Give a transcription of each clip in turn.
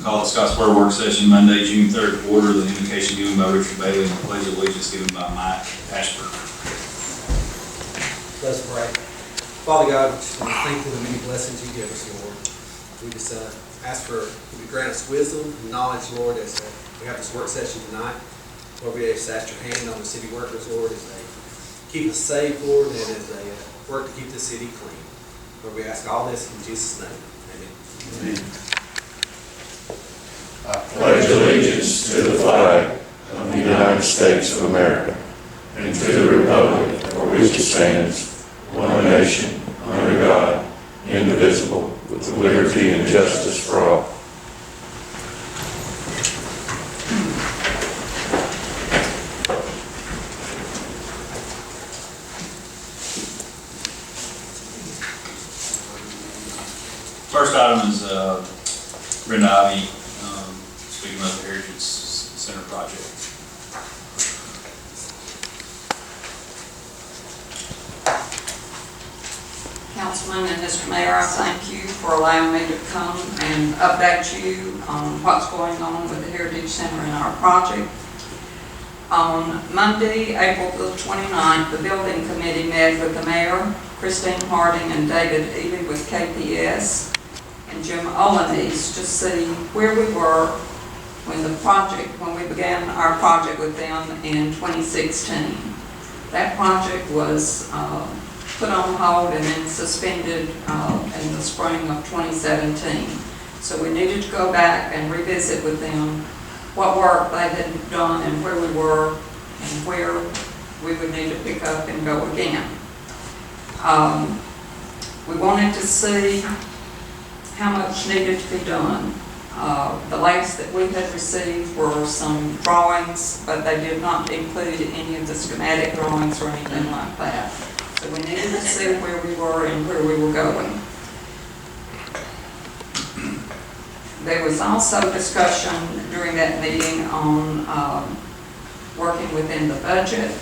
Call the Scottsboro work session Monday, June 3rd, to order. The invocation given by Richard Bailey and the pledge of allegiance given by Mike Ashford. Let us pray. Father God, we just want to thank you for the many blessings you give us, Lord. We just ask for you to grant us wisdom and knowledge, Lord, as we have this work session tonight. Lord, we just ask your hand on the city workers, Lord, as they keep us safe, Lord, and as they work to keep the city clean. Lord, we ask all this in Jesus' name. Amen. Amen. I pledge allegiance to the flag of the United States of America and to the republic for which it stands, one nation, under God, indivisible, with liberty and justice for all. First item is Brenda, Ivey, speaking of the Heritage Center project. Councilman and Mr. Mayor, I thank you for allowing me to come and update you on what's going on with the Heritage Center and our project. On Monday, April the 29th, the building committee met with the mayor, Christine Harding, and David Ivey with KPS, and Jim Olanese to see where we were when we began our project with them in 2016. That project was put on hold and then suspended in the spring of 2017. So we needed to go back and revisit with them what work they had done and where we were and where we would need to pick up and go again. We wanted to see how much needed to be done. The latest that we had received were some drawings, but they did not include any of the schematic drawings or anything like that. So we needed to see where we were and where we were going. There was also discussion during that meeting on working within the budget,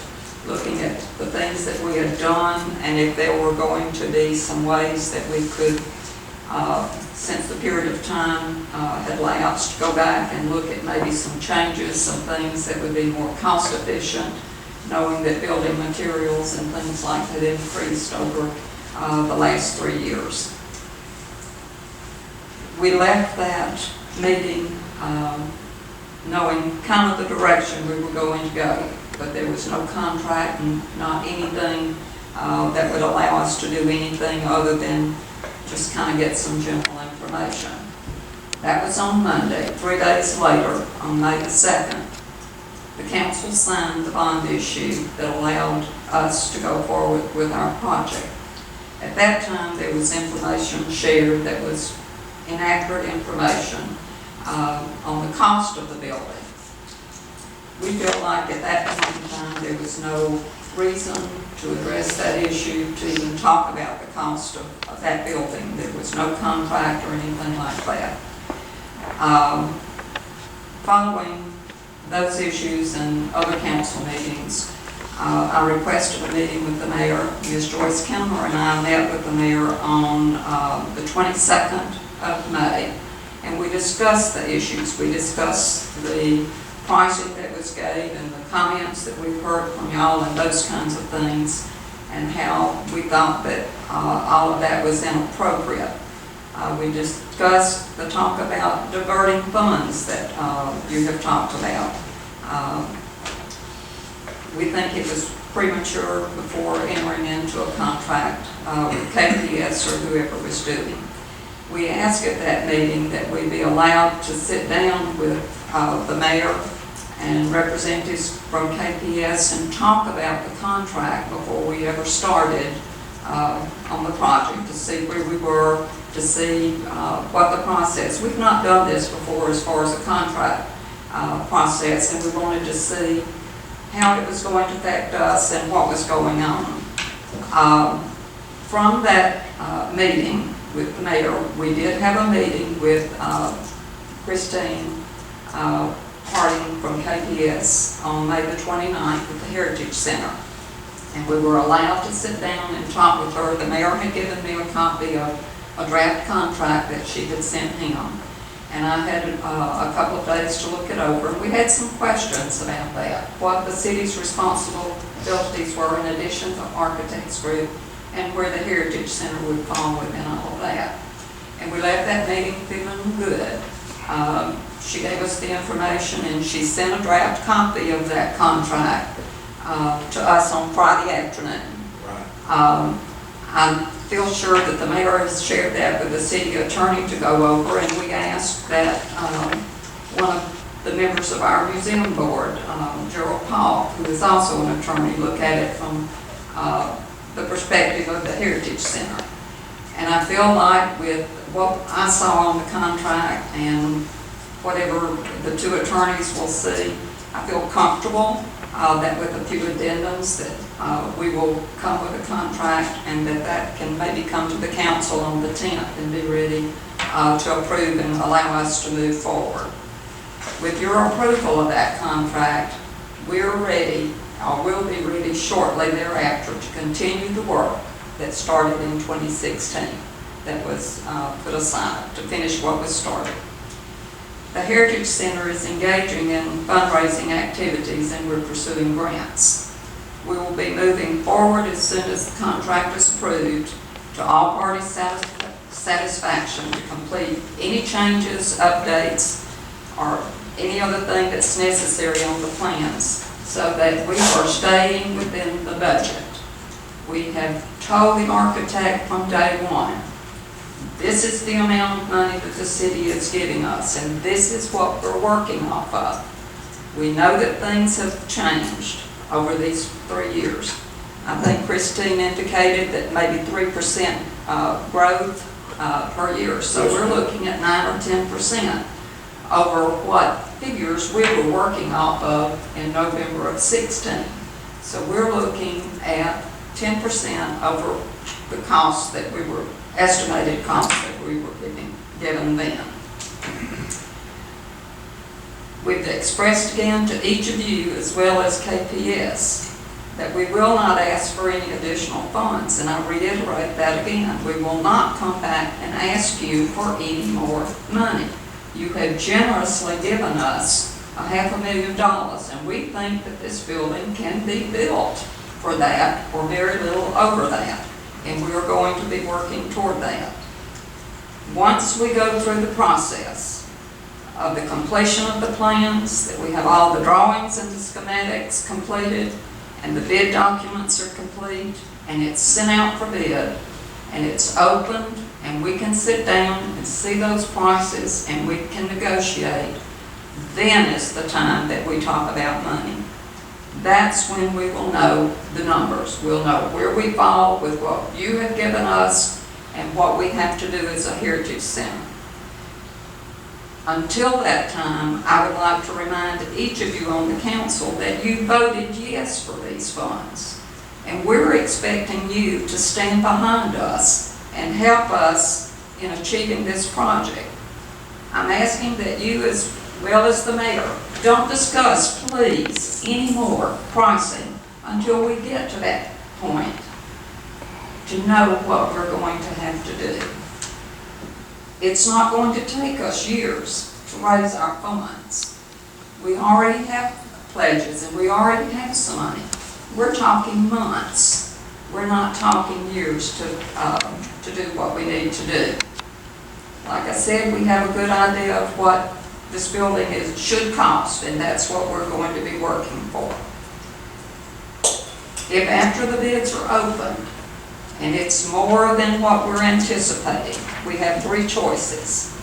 looking at the things that we had done, and if there were going to be some ways that we could, since the period of time had lapsed, go back and look at maybe some changes, some things that would be more cost efficient, knowing that building materials and things like that increased over the last 3 years. We left that meeting knowing kind of the direction we were going to go, but there was no contract and not anything that would allow us to do anything other than just kind of get some general information. That was on Monday. 3 days later, on May the 2nd, the council signed the bond issue that allowed us to go forward with our project. At that time, there was information shared that was inaccurate information on the cost of the building. We feel like at that point in time, there was no reason to address that issue, to even talk about the cost of that building. There was no contract or anything like that. Following those issues and other council meetings, I requested a meeting with the mayor. Ms. Joyce Kimmer and I met with the mayor on the 22nd of May, and we discussed the issues. We discussed the pricing that was gave and the comments that we've heard from y'all and those kinds of things, and how we thought that all of that was inappropriate. We discussed the talk about diverting funds that you have talked about. We think it was premature before entering into a contract with KPS or whoever was doing. We asked at that meeting that we be allowed to sit down with the mayor and representatives from KPS and talk about the contract before we ever started on the project, to see where we were, to see what the process. We've not done this before as far as a contract process, and we wanted to see how it was going to affect us and what was going on. From that meeting with the mayor, we did have a meeting with Christine Harding from KPS on May the 29th at the Heritage Center. And we were allowed to sit down and talk with her. The mayor had given me a copy of a draft contract that she had sent him. and I had a couple of days to look it over. And we had some questions about that, what the city's responsibilities were in addition to architects group, and where the Heritage Center would fall within all of that. And we left that meeting feeling good. She gave us the information, and she sent a draft copy of that contract to us on Friday afternoon. Right. I feel sure that the mayor has shared that with the city attorney to go over, and we asked that one of the members of our museum board, Gerald Paul, who is also an attorney, look at it from the perspective of the Heritage Center. And I feel like with what I saw on the contract and whatever the two attorneys will see, I feel comfortable that with a few addendums that we will come with a contract, and that can maybe come to the council on the 10th and be ready to approve and allow us to move forward. With your approval of that contract, we're ready, or will be ready shortly thereafter, to continue the work that started in 2016, that was put aside to finish what was started. The Heritage Center is engaging in fundraising activities, and we're pursuing grants. We will be moving forward as soon as the contract is approved to all parties' satisfaction to complete any changes, updates, or any other thing that's necessary on the plans, so that we are staying within the budget. We have told the architect from day one, this is the amount of money that the city is giving us, and this is what we're working off of. We know that things have changed over these 3 years. I think Christine indicated that maybe 3% growth per year. So we're looking at 9 or 10% over what figures we were working off of in November of 16. So we're looking at 10% over the cost that we were, estimated cost that we were given then. We've expressed again to each of you, as well as KPS, that we will not ask for any additional funds, and I reiterate that again. We will not come back and ask you for any more money. You have generously given us $500,000, and we think that this building can be built for that, or very little over that, and we are going to be working toward that. Once we go through the process of the completion of the plans, that we have all the drawings and the schematics completed, and the bid documents are complete, and it's sent out for bid, and it's opened, and we can sit down and see those prices, and we can negotiate, then is the time that we talk about money. That's when we will know the numbers. We'll know where we fall with what you have given us and what we have to do as a Heritage Center. Until that time, I would like to remind each of you on the council that you voted yes for these funds. And we're expecting you to stand behind us and help us in achieving this project. I'm asking that you, as well as the mayor, don't discuss, please, any more pricing until we get to that point to know what we're going to have to do. It's not going to take us years to raise our funds. We already have pledges and we already have some money. We're talking months. We're not talking years to do what we need to do. Like I said, we have a good idea of what this building should cost, and that's what we're going to be working for. If after the bids are opened and it's more than what we're anticipating, we have 3 choices.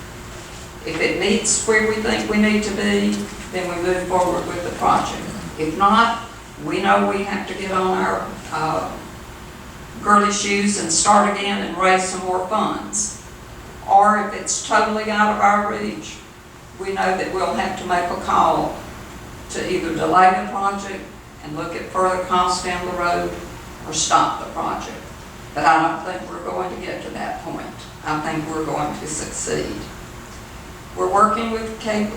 If it meets where we think we need to be, then we move forward with the project. If not, we know we have to get on our girly shoes and start again and raise some more funds. Or if it's totally out of our reach, we know that we'll have to make a call to either delay the project and look at further costs down the road, or stop the project. But I don't think we're going to get to that point. I think we're going to succeed. We're working with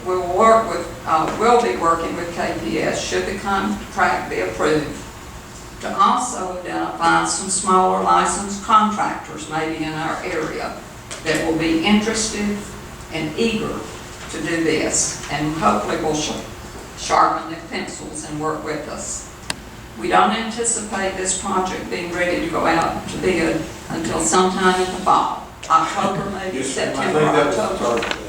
we'll be working with KPS should the contract be approved, to also identify some smaller licensed contractors maybe in our area that will be interested and eager to do this, and hopefully will sharpen their pencils and work with us. We don't anticipate this project being ready to go out to bid until sometime in the fall, October, maybe Yes, September, I think that was the October. target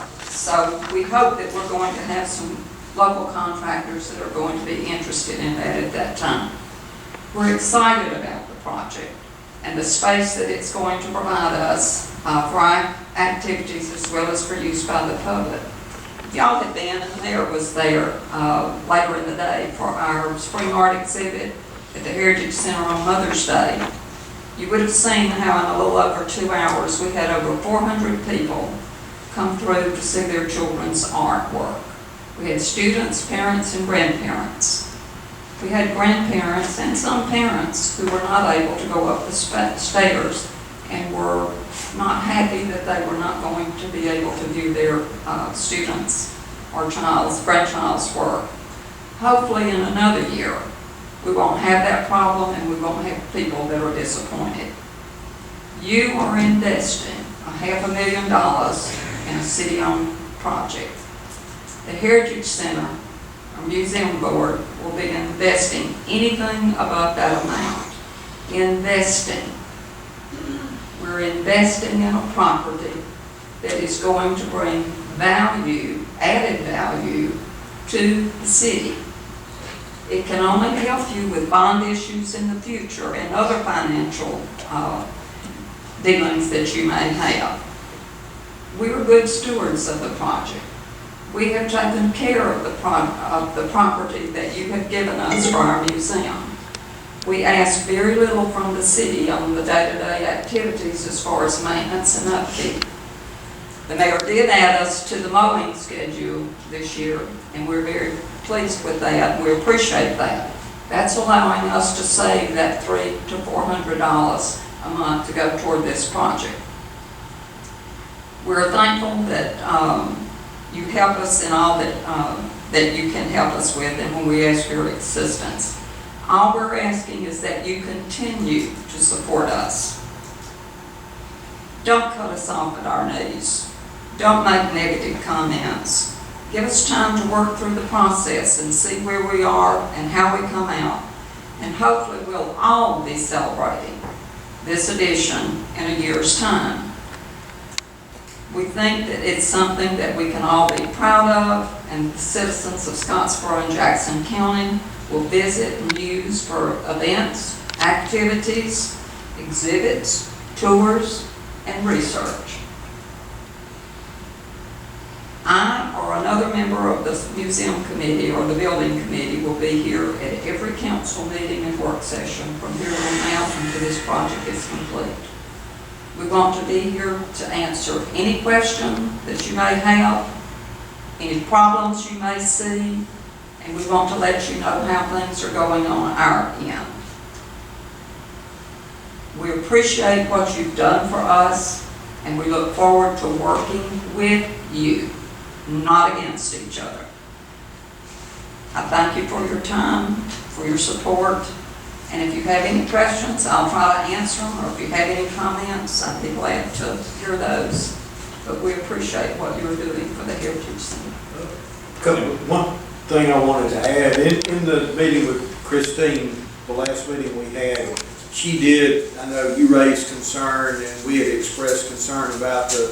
date. So we hope that we're going to have some local contractors that are going to be interested in that at that time. We're excited about the project and the space that it's going to provide us for our activities as well as for use by the public. Y'all had been, and the mayor was there later in the day for our spring art exhibit at the Heritage Center on Mother's Day. You would have seen how in a little over 2 hours we had over 400 people come through to see their children's artwork. We had students, parents, and grandparents. We had grandparents and some parents who were not able to go up the stairs and were not happy that they were not going to be able to view their students' or grandchild's work. Hopefully in another year, we won't have that problem and we won't have people that are disappointed. You are investing $500,000 in a city-owned project. The Heritage Center, our museum board, will be investing anything above that amount. We're investing in a property that is going to bring value, added value, to the city. It can only help you with bond issues in the future and other financial dealings that you may have. We were good stewards of the project. We have taken care of the property that you have given us for our museum. We ask very little from the city on the day-to-day activities as far as maintenance and upkeep. The mayor did add us to the mowing schedule this year, and we're very pleased with that, and we appreciate that. That's allowing us to save that $300 to $400 a month to go toward this project. We're thankful that you help us in all that you can help us with, and when we ask for your assistance. All we're asking is that you continue to support us. Don't cut us off at our knees. Don't make negative comments. Give us time to work through the process and see where we are and how we come out. And hopefully we'll all be celebrating this edition in a year's time. We think that it's something that we can all be proud of, and the citizens of Scottsboro and Jackson County will visit and use for events, activities, exhibits, tours, and research. I or another member of the museum committee or the building committee will be here at every council meeting and work session from here on out until this project is complete. We want to be here to answer any question that you may have, any problems you may see, and we want to let you know how things are going on our end. We appreciate what you've done for us, and we look forward to working with you, not against each other. I thank you for your time, for your support, and if you have any questions, I'll try to answer them, or if you have any comments, I'd be glad to hear those. But we appreciate what you're doing for the Heritage Center. One thing I wanted to add, in the meeting with Christine, the last meeting we had, she did, I know you raised concern and we had expressed concern about the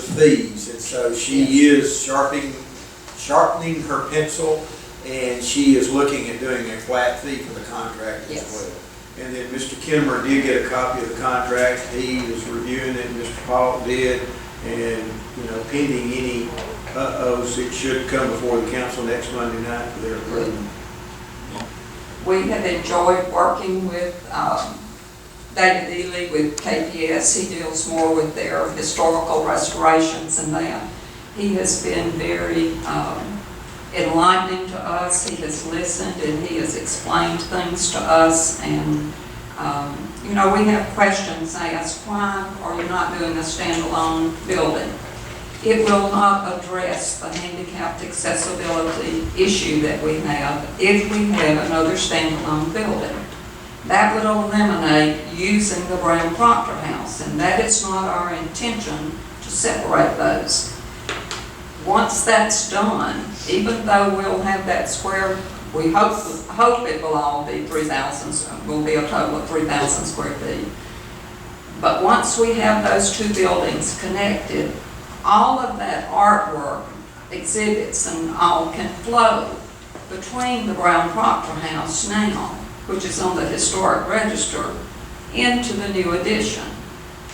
fees. And so she is sharpening her pencil, and she is looking at doing a flat fee for the contract as well. And then Mr. Kimmer did get a copy of the contract. He is reviewing it, Mr. Paul did, and, pending any it should come before the council next Monday night for their approval. We have enjoyed working with David Ely with KPS. He deals more with their historical restorations and that. He has been very enlightening to us. He has listened and he has explained things to us. And, we have questions asked. Why are you not doing a standalone building? It will not address the handicapped accessibility issue that we have if we have another standalone building. That would eliminate using the Brown Proctor House, and that is not our intention to separate those. once that's done, even though we'll have that square, we hope it will all be 3,000, will be a total of 3,000 square feet. But once we have those two buildings connected, all of that artwork, exhibits and all can flow between the Brown Proctor House now, which is on the historic register, into the new addition.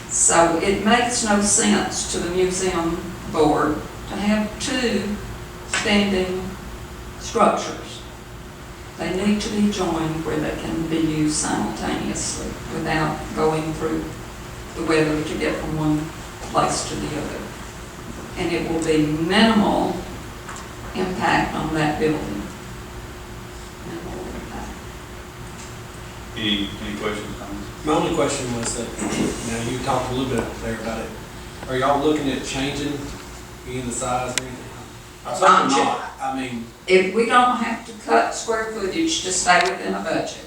So it makes no sense to the museum board to have two standing structures. They need to be joined where they can be used simultaneously without going through the weather to get from one place to the other. And it will be minimal impact on that building. Minimal impact. Any questions, comments? My only question was that, now you talked a little bit there about it. Are y'all looking at changing any of the size or anything? I Not think not. I mean, If we don't have to cut square footage to stay within a budget,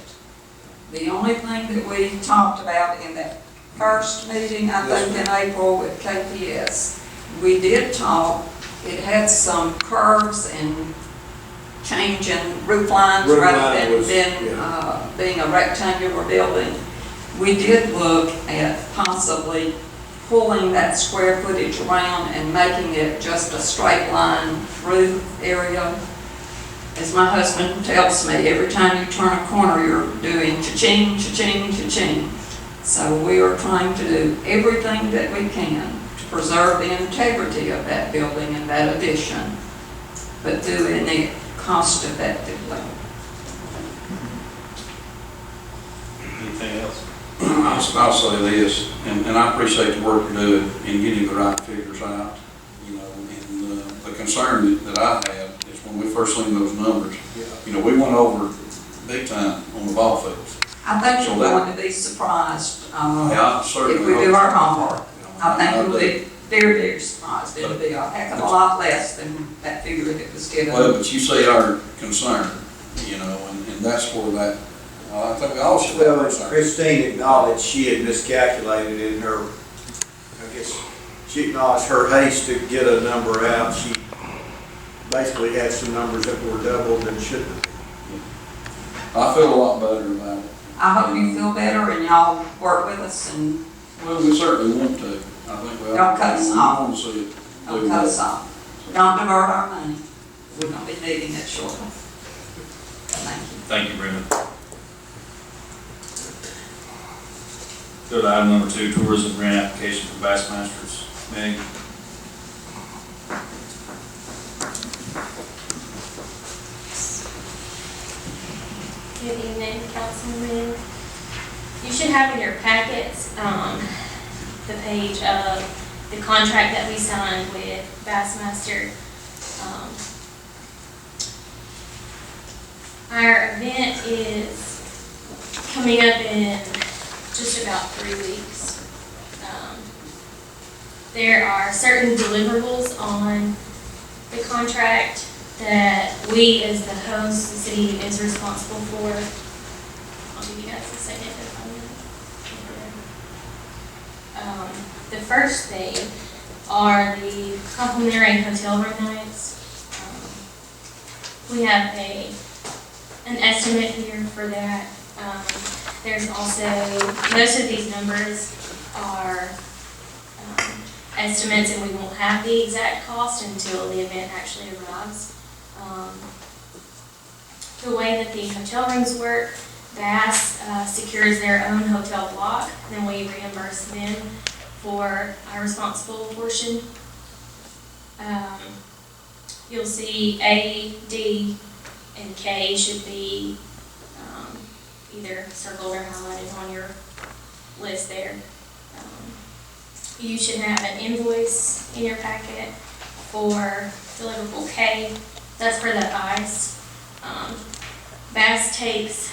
the only thing that we talked about in that first meeting, I think in April with KPS, we did talk, it had some curves and change in roof lines rather than being a rectangular building. We did look at possibly pulling that square footage around and making it just a straight line roof area. As my husband tells me, every time you turn a corner, you're doing cha-ching, cha-ching, cha-ching. So we are trying to do everything that we can to preserve the integrity of that building and that addition, but doing it cost effectively. Anything else? I'll say this, and I appreciate the work you're doing in getting the right figures out, you know, and the concern that I had is when we first seen those numbers, you know, we went over big time on the ball fields. I think So you're that- going to be surprised Yeah, if certainly. we do our homework. You know, I think do. you'll be very, very surprised. It'll be a heck of a lot less than that figure that was given. Well, but you see our concern, you know, and that's where that, I think we all should have Well, as concern. Christine acknowledged, she had miscalculated in her, I guess, she acknowledged her haste to get a number out. She basically had some numbers that were double than should have. I feel a lot better about it. I hope you feel better and y'all work with us and Well, we certainly want to. I think we Don't cut us off. want to see it. don't cut us off. Don't divert our money. We're going to be needing it shortly. Thank you. Thank you, Brenda. Go to item number 2, tourism grant application for Bassmasters. Meg? Good evening, Councilman. You should have in your packets, the page of the contract that we signed with Bassmaster. Our event is coming up in just about 3 weeks. There are certain deliverables on the contract that we, as the host, the city is responsible for. I'll give you guys a second to find it. The first thing are the complimentary hotel room nights. We have an estimate here for that. There's also, most of these numbers are estimates, and we won't have the exact cost until the event actually arrives. The way that the hotel rooms work, Bass secures their own hotel block, then we reimburse them for our responsible portion. You'll see A, D, and K should be either circled or highlighted on your list there. You should have an invoice in your packet for deliverable K. That's for the ice. Bass takes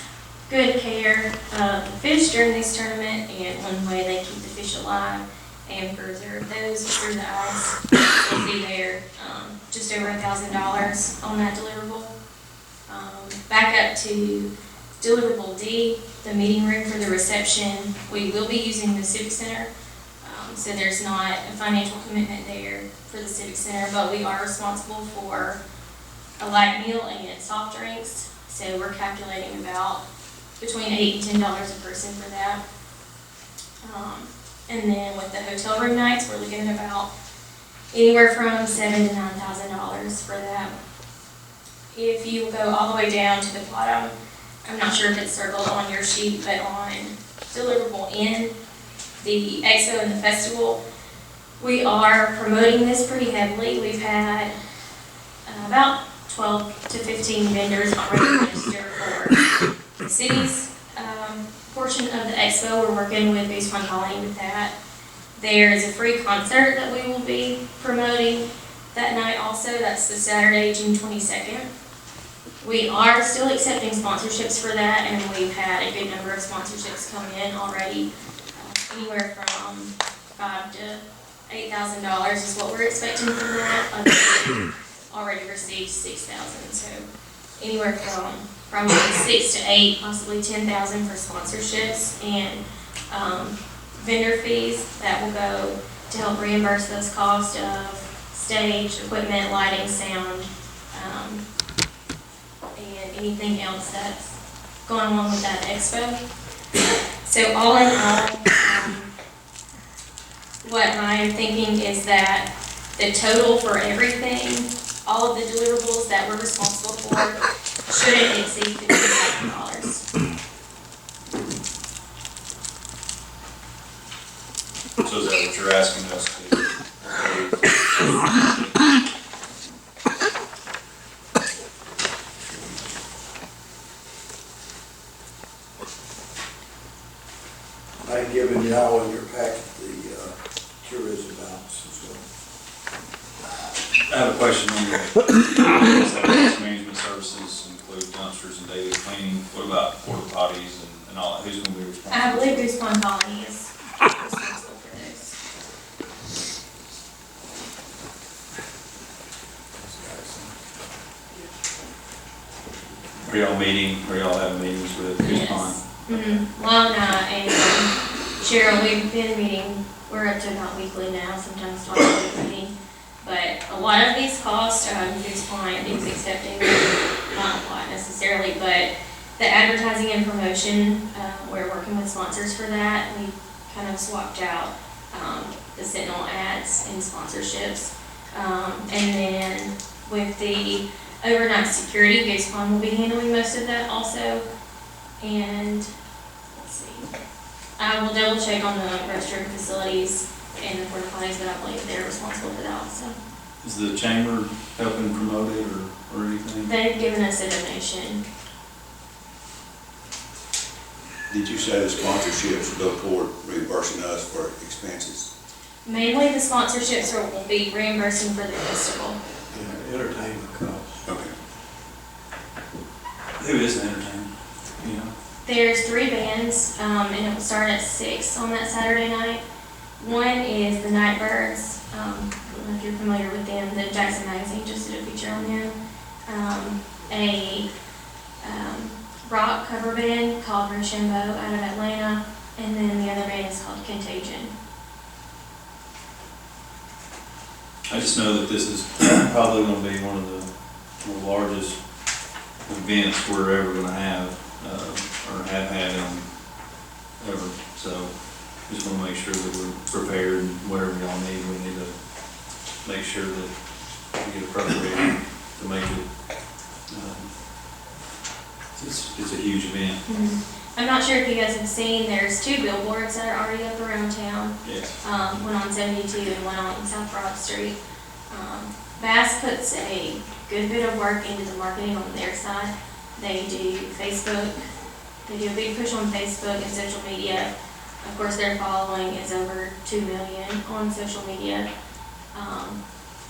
good care of the fish during this tournament, and one way they keep the fish alive and preserve those is through the ice. Will be there just over $1,000 on that deliverable. Back up to deliverable D, the meeting room for the reception. We will be using the Civic Center. So there's not a financial commitment there for the Civic Center, but we are responsible for a light meal and soft drinks. So we're calculating about between $8 and $10 a person for that. And then with the hotel room nights, we're looking at about anywhere from $7,000 to $9,000 for that. If you go all the way down to the bottom, I'm not sure if it's circled on your sheet, but on deliverable in the expo and the festival, we are promoting this pretty heavily. We've had about 12 to 15 vendors already register for the city's portion of the expo. We're working with Goose Pond Colony with that. There's a free concert that we will be promoting that night also. That's the Saturday, June 22nd. We are still accepting sponsorships for that, and we've had a good number of sponsorships come in already. Anywhere from $5,000 to $8,000 is what we're expecting from that. Others already received $6,000, so anywhere from probably 6 to 8, possibly 10,000 for sponsorships and vendor fees that will go to help reimburse those costs of stage, equipment, lighting, sound, and anything else that's going along with that expo. So all in all, what I am thinking is that the total for everything, all of the deliverables that we're responsible for, shouldn't exceed $50,000. So is that what you're asking us to do? I've given y'all in your packet the tourism balance as well. I have a question on the waste management services include dumpsters and daily cleaning. What about porta potties and all that? Who's going to be responsible? I believe Goose Pond Colony is responsible for this. Are y'all meeting, or y'all having meetings with Goose Pond? Lana and Cheryl, we've been meeting, we're up to about weekly now, sometimes twice a week meeting. But a lot of these costs, Goose Pond is accepting, not a lot necessarily, but the advertising and promotion, we're working with sponsors for that. We kind of swapped out the Sentinel ads and sponsorships. And then with the overnight security, Goose Pond will be handling most of that also. And let's see, I will double check on the restroom facilities and the porta potties, but I believe they're responsible for that also. Is the chamber helping promote it or anything? They've given us a donation. Did you say the sponsorships will go toward reimbursing us for expenses? Mainly the sponsorships will be reimbursing for the festival. Yeah, entertainment costs. Okay. Who is the entertainer? You know? There's 3 bands, and it will start at 6 on that Saturday night. One is the Nightbirds. I don't know if you're familiar with them. The Jackson Magazine just did a feature on them. A rock cover band called Rochambeau out of Atlanta, and then the other band is called Contagion. I just know that this is probably going to be one of the largest events we're ever going to have, or have had ever. So just want to make sure that we're prepared and whatever y'all need, we need to make sure that we get appropriated to make it. It's a huge event. I'm not sure if you guys have seen, there's 2 billboards that are already up around town. Yes. One on 72 and one on South Broad Street. Bass puts a good bit of work into the marketing on their side. They do Facebook, they do a big push on Facebook and social media. Of course, their following is over 2 million on social media.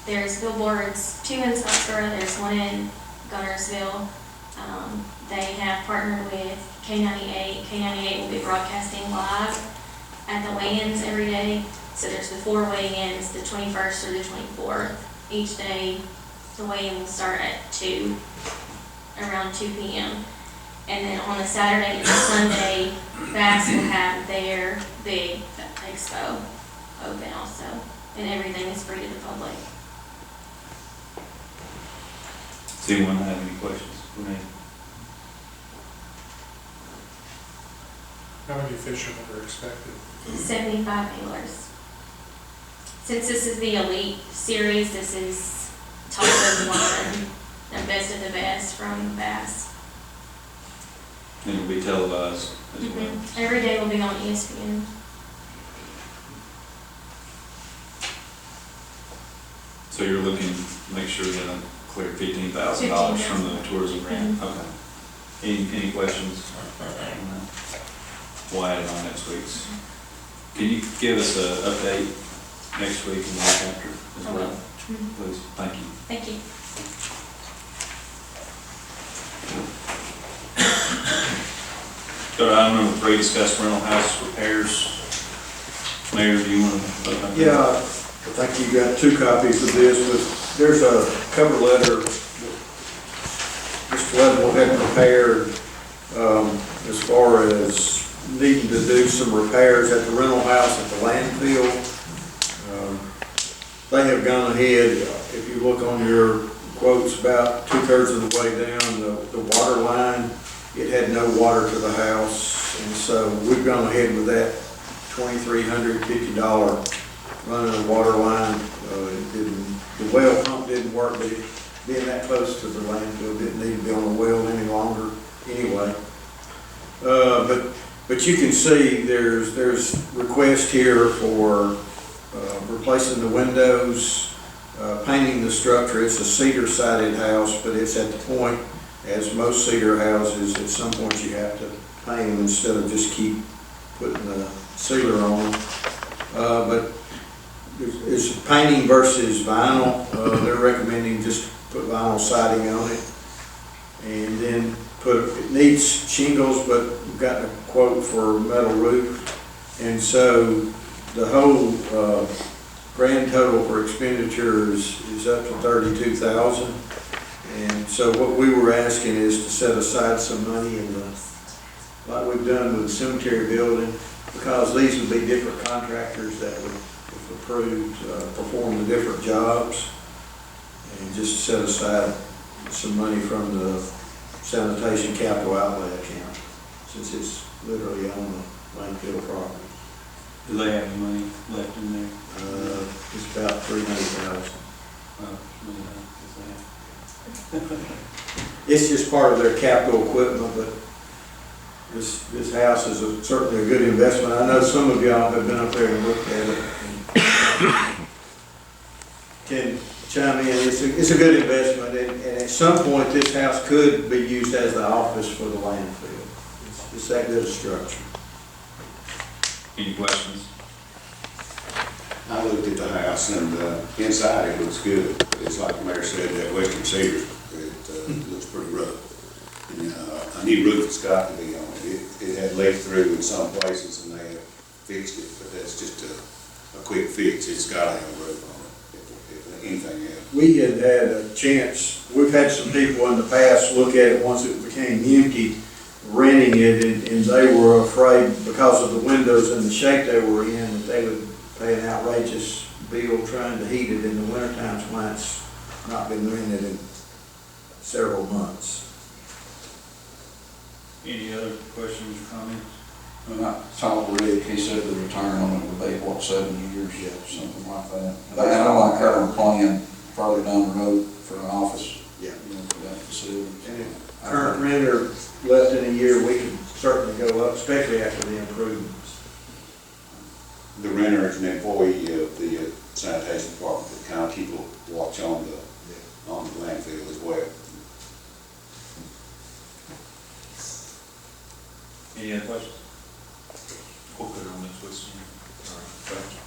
There's billboards, 2 in Scottsboro, there's one in Gunnersville. They have partnered with K98. K98 will be broadcasting live at the weigh-ins every day. So there's the 4 weigh-ins, the 21st through the 24th. Each day, the weigh-in will start at 2, around 2 p.m. And then on the Saturday and Sunday, Bass will have their big expo. open also, and everything is free to the public. Does anyone have any questions for me? How many fishermen are expected? 75 anglers. Since this is the elite series, this is top of the line, and best of the best from bass. And it'll be televised as well. Every day will be on ESPN. So you're looking to make sure you don't clear $15,000 from the tourism grant? Okay. Any questions? We'll add it on next week's. Can you give us an update next week and the week after as well? Please, thank you. Thank you. Go to item number 3, discuss rental house repairs. Mayor, do you want to vote on that? Yeah, I think you got 2 copies of this, but there's a cover letter that Mr. Leavenworth had prepared as far as needing to do some repairs at the rental house at the landfill. They have gone ahead, if you look on your quotes, about 2/3 of the way down, the water line, it had no water to the house, and so we've gone ahead with that $2,350 running a water line. The well pump didn't work, but it, being that close to the landfill, didn't need to be on the well any longer anyway. But you can see there's request here for replacing the windows, painting the structure. It's a cedar sided house, but it's at the point, as most cedar houses, at some point you have to paint them instead of just keep putting the sealer on. But it's painting versus vinyl. They're recommending just put vinyl siding on it. And then it needs shingles, but we've gotten a quote for metal roof. And so the whole grand total for expenditures is up to $32,000. And so what we were asking is to set aside some money like we've done with the cemetery building, because these would be different contractors that would, if approved, perform the different jobs, and just set aside some money from the sanitation capital outlay account, since it's literally on the landfill property. Do they have any money left in there? It's about $300,000. It's just part of their capital equipment, but this house is certainly a good investment. I know some of y'all have been up there and looked at it and can chime in. It's a good investment, and at some point this house could be used as the office for the landfill. It's that good a structure. Any questions? I looked at the house and inside it looks good, but it's like the mayor said, that western cedar, it looks pretty rough. And a new roof has got to be on it. It had leaked through in some places and they have fixed it, but that's just a quick fix. It's got to have a roof on it, if anything else. We had a chance, we've had some people in the past look at it once it became empty, renting it, and they were afraid because of the windows and the shape they were in, that they would pay an outrageous bill trying to heat it in the winter times when it's not been rented in several months. Any other questions or comments? And I talked with Rick, he said the return on it would be, what, 7 years, something like that. And I like having a plan further down the road for an office, Yeah. for that facility. And if current renter less than a year, we can certainly go up, especially after the improvements. The renter is an employee of the sanitation department that kind of keep a watch on the landfill as well. Any other questions? We'll put it on next week's agenda. All right, thank you.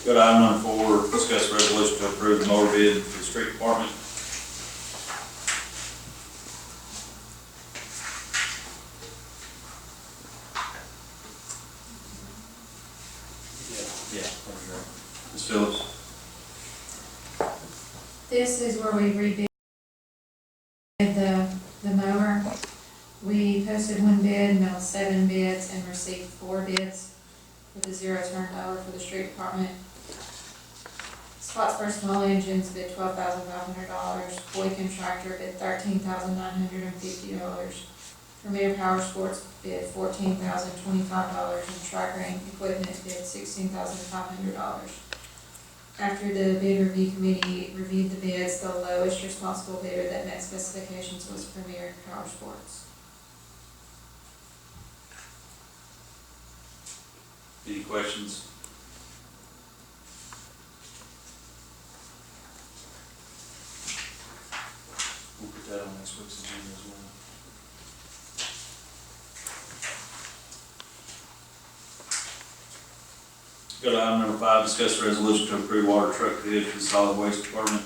Go to item number 4, discuss resolution to approve the motor bid for the street department. Yeah. Ms. Phillips? This is where we rebid the mower. bid, mailed 7 bids, and received 4 bids with a 0 turned over for the street department. Scottsboro Small Engines bid $12,500. Boykin Tractor bid $13,950. Premier Power Sports bid $14,025, and Tri-Grain Equipment bid $16,500. After the bid review committee reviewed the bids, the lowest responsible bidder that met specifications was Premier Power Sports. Any questions? We'll put that on next week's agenda as well. Go to item number 5, discuss the resolution to approve water truck bid for the solid waste department.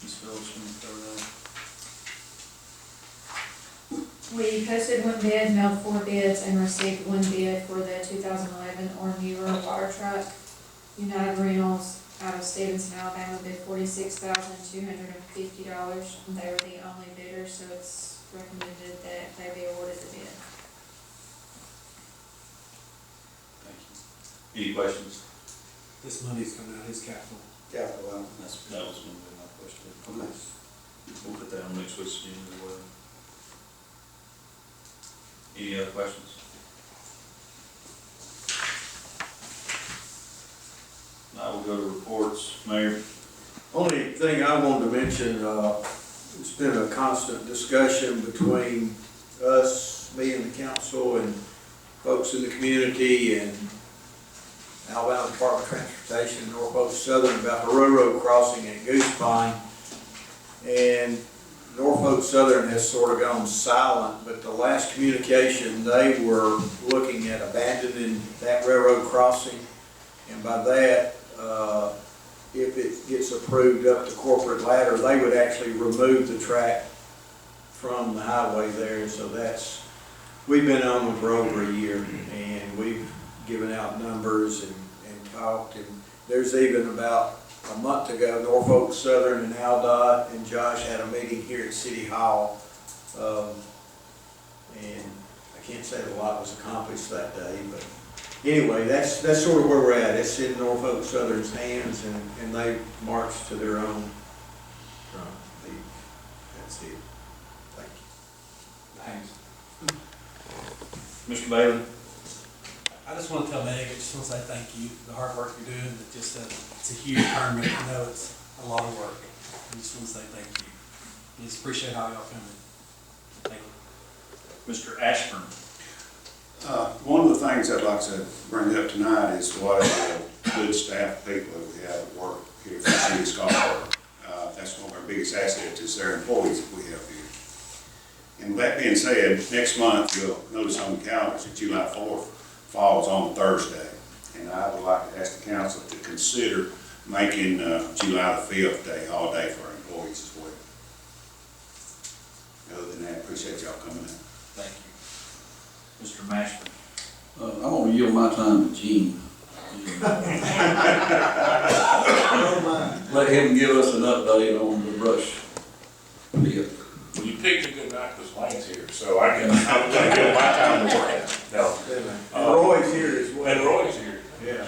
Ms. Phillips, can you cover that? We posted 1 bid, mailed 4 bids, and received 1 bid for the 2011 or newer water truck. United Rentals out of Stevenson, Alabama bid $46,250. They were the only bidder, so it's recommended that they be awarded the bid. Thank you. Any questions? This money's coming out of his capital. Capital, That was going to be my question. Okay. We'll put that on next week's agenda as well. Any other questions? Now we'll go to reports. Mayor? Only thing I wanted to mention, it's been a constant discussion between us, me and the council, and folks in the community, and Alabama Department of Transportation, Norfolk Southern, about the railroad crossing at Goosepine. And Norfolk Southern has sort of gone silent, but the last communication, they were looking at abandoning that railroad crossing. And by that, if it gets approved up to corporate ladder, they would actually remove the track from the highway there. So we've been on them for over a year, and we've given out numbers and talked. And there's even about a month ago, Norfolk Southern and AlDOT and Josh had a meeting here at City Hall. And I can't say that a lot was accomplished that day, but anyway, that's sort of where we're at. It's in Norfolk Southern's hands, and they marched to their own front. That's it. Thank you. Thanks. Mr. Bailey? I just want to tell Meg, I just want to say thank you, the hard work you're doing, it's a huge tournament, I know it's a lot of work. I just want to say thank you. I just appreciate how y'all coming. Thank you. Mr. Ashburn? One of the things I'd like to bring up tonight is what good staff people that we have at work here for the city of Scottsboro. That's one of our biggest assets is their employees that we have here. And that being said, next month, you'll notice on the calendars that July 4th falls on Thursday. And I would like to ask the council to consider making July the 5th day holiday for our employees as well. Other than that, appreciate y'all coming in. Thank you. Mr. Mashburn? I'm going to yield my time to Gene. Let him give us an update on the brush deal. Well, you picked a good night because Lane's here, so I'm going to give my time to work. No. And Roy's here as well. And Roy's here. Yeah.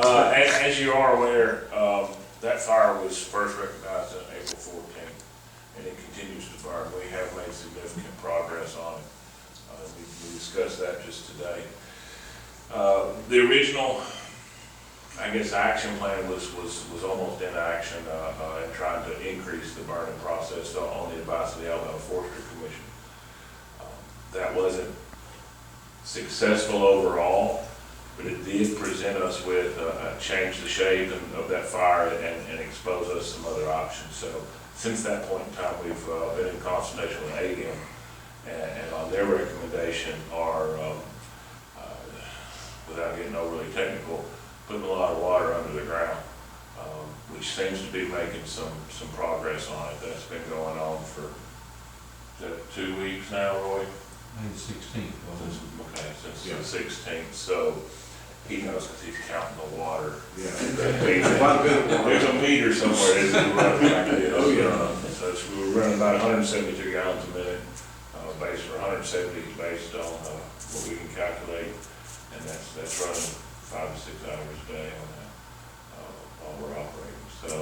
As you are aware, that fire was first recognized on April 14th, and it continues to burn. We have made significant progress on it. We discussed that just today. The original, I guess, action plan was almost in action and trying to increase the burning process on the advice of the Alabama Forestry Commission. That wasn't successful overall, but it did present us with change the shape of that fire and expose us some other options. So since that point in time, we've been in consultation with ADM, and on their recommendation are, without getting overly technical, putting a lot of water under the ground, which seems to be making some progress on it. That's been going on for, is that 2 weeks now, Roy? Maybe 16th. Okay, since the 16th, so he knows because he's counting the water. Yeah. There's a meter somewhere that's running like this. Oh, yeah. such. We were running about 172 gallons a minute, based for 170 based on what we can calculate, and that's running 5 to 6 hours a day on that while we're operating. So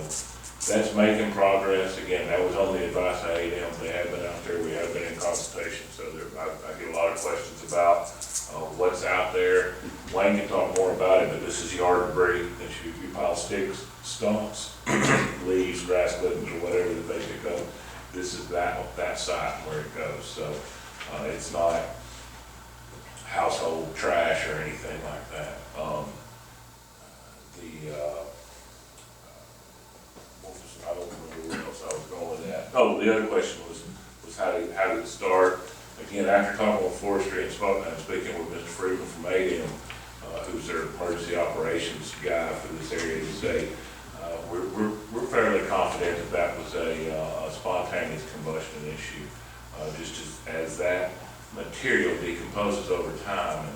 that's making progress. Again, that was on the advice of A&M. They have been out there. We have been in consultation. So I get a lot of questions about what's out there. Wayne can talk more about it, but this is yard debris that you pile sticks, stumps, leaves, grass clippings, or whatever that they pick up. This is that site where it goes. So it's not household trash or anything like that. I don't remember where else I was going with that. Oh, the other question was how did it start? Again, after talking with forestry and speaking with Mr. Freeman from ADM, who's their emergency operations guy for this area of the state, we're fairly confident that was a spontaneous combustion issue. Just as that material decomposes over time,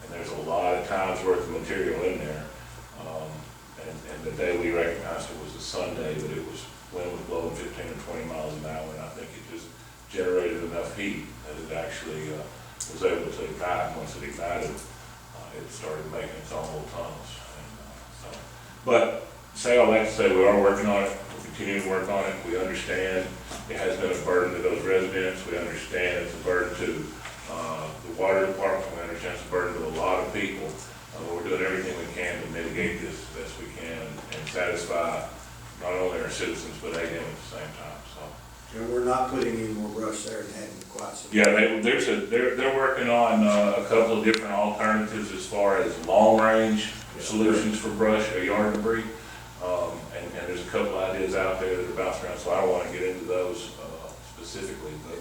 and there's a lot of times worth of material in there. And the day we recognized it was a Sunday, but it was wind was blowing 15 or 20 miles an hour, and I think it just generated enough heat that it actually was able to ignite. Once it ignited, it started making its own little tunnels. But say all that to say, we are working on it. We're continuing to work on it. We understand it has been a burden to those residents. We understand it's a burden to the water department. We understand it's a burden to a lot of people. We're doing everything we can to mitigate this as best we can and satisfy not only our citizens but ADM at the same time. So. And we're not putting any more brush there than having quite some. Yeah, they're working on a couple of different alternatives as far as long range solutions for brush or yard debris, and there's a couple ideas out there that are bouncing around. So I don't want to get into those specifically, but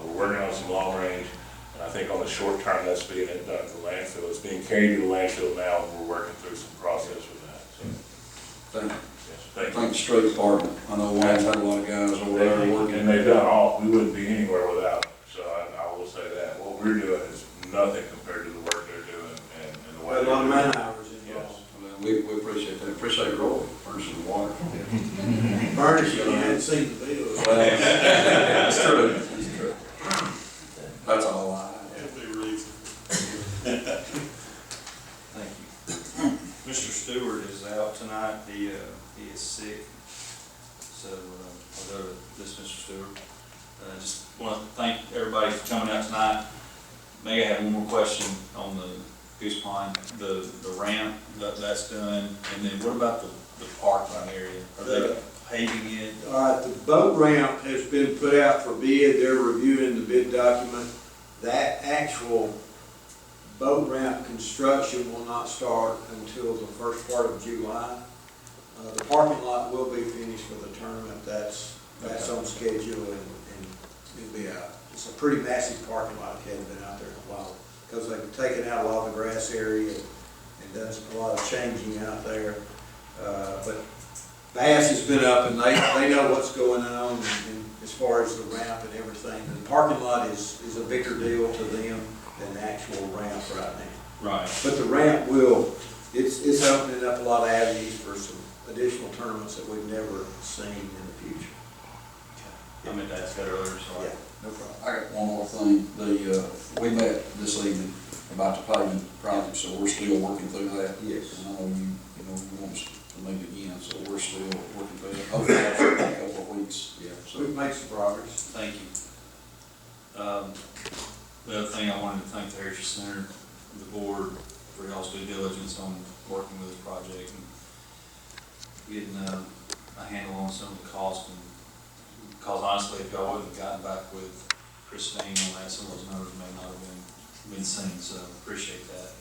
we're working on some long range. And I think on the short term, that's being done at the landfill. It's being carried to the landfill now, and we're working through some process with that. So, Thank you. yes, thank you. Thank the street department. I know Wayne's had a lot of guys over there working. And they've done all, we wouldn't be anywhere without them. So I will say that. What we're doing is nothing compared to the work they're doing and the way A they're lot of doing man it. hours involved. Well, we appreciate that. Appreciate your role, furnishing the water. Furnish, you hadn't seen the bill. That's true. That's true. That's all I have. Thank you. Mr. Stewart is out tonight. He is sick. So I'll go to this, Mr. Stewart. Just want to thank everybody for coming out tonight. May I have one more question on the Goose Pond, the ramp that's done, and then what about the parkland area? Are they paving it? All right, the boat ramp has been put out for bid. They're reviewing the bid document. That actual boat ramp construction will not start until the first part of July. The parking lot will be finished for the tournament. That's on schedule, and it'll be it's a pretty massive parking lot. It hadn't been out there in a while because they've taken out a lot of the grass area and done a lot of changing out there. But Bass has been up, and they know what's going on and as far as the ramp and everything. The parking lot is a bigger deal to them than the actual ramp right now. Right. But the ramp it's opening up a lot of avenues for some additional tournaments that we've never seen in the future. I meant to ask that earlier, sorry. Yeah, no problem. I got one more thing. We met this evening about the paving project, so we're still working through that. Yes. And I know you want us to meet again, so we're still working through it. Hopefully that's in a couple of weeks. Yeah, so we've made some progress. Thank you. The other thing I wanted to thank the Heritage Center, the board, for y'all's due diligence on working with this project and getting a handle on some of the cost. And because honestly, if y'all wouldn't have gotten back with Christine on that, some of those numbers may not have been seen. So appreciate that.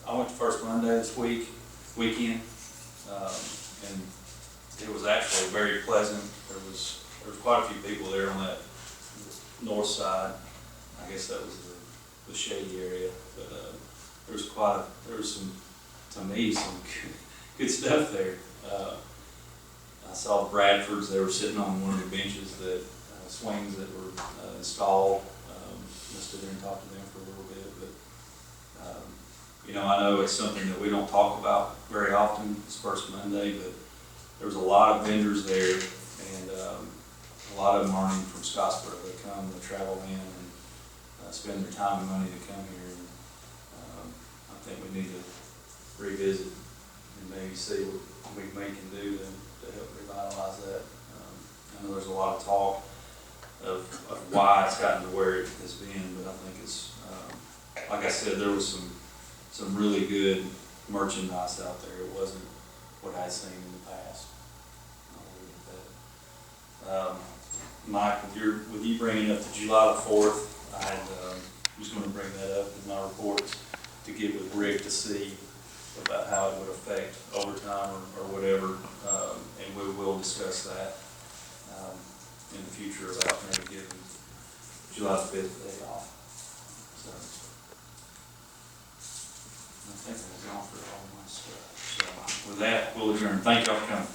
I went to First Monday this weekend, and it was actually very pleasant. There was quite a few people there on that north side. I guess that was the shady area, but there was some, to me, some good stuff there. I saw the Bradfords. They were sitting on one of the benches swings that were installed. I stood there and talked to them for a little bit, but I know it's something that we don't talk about very often. It's First Monday, but there was a lot of vendors there, and a lot of them aren't even from Scottsboro. They come, they travel in and spend their time and money to come here. And I think we need to revisit and maybe see what we can do to help revitalize that. I know there's a lot of talk of why it's gotten to where it has been, but I think it's, like I said, there was some really good merchandise out there. It wasn't what I'd seen in the past. I'll leave it at that. Mike, with you bringing up the July the 4th, I was going to bring that up in my reports to get with Rick to see about how it would affect overtime or whatever, and we will discuss that in the future about maybe giving July the 5th day off. So I think that's all for all my stuff. So with that, we'll adjourn. Thank y'all for coming.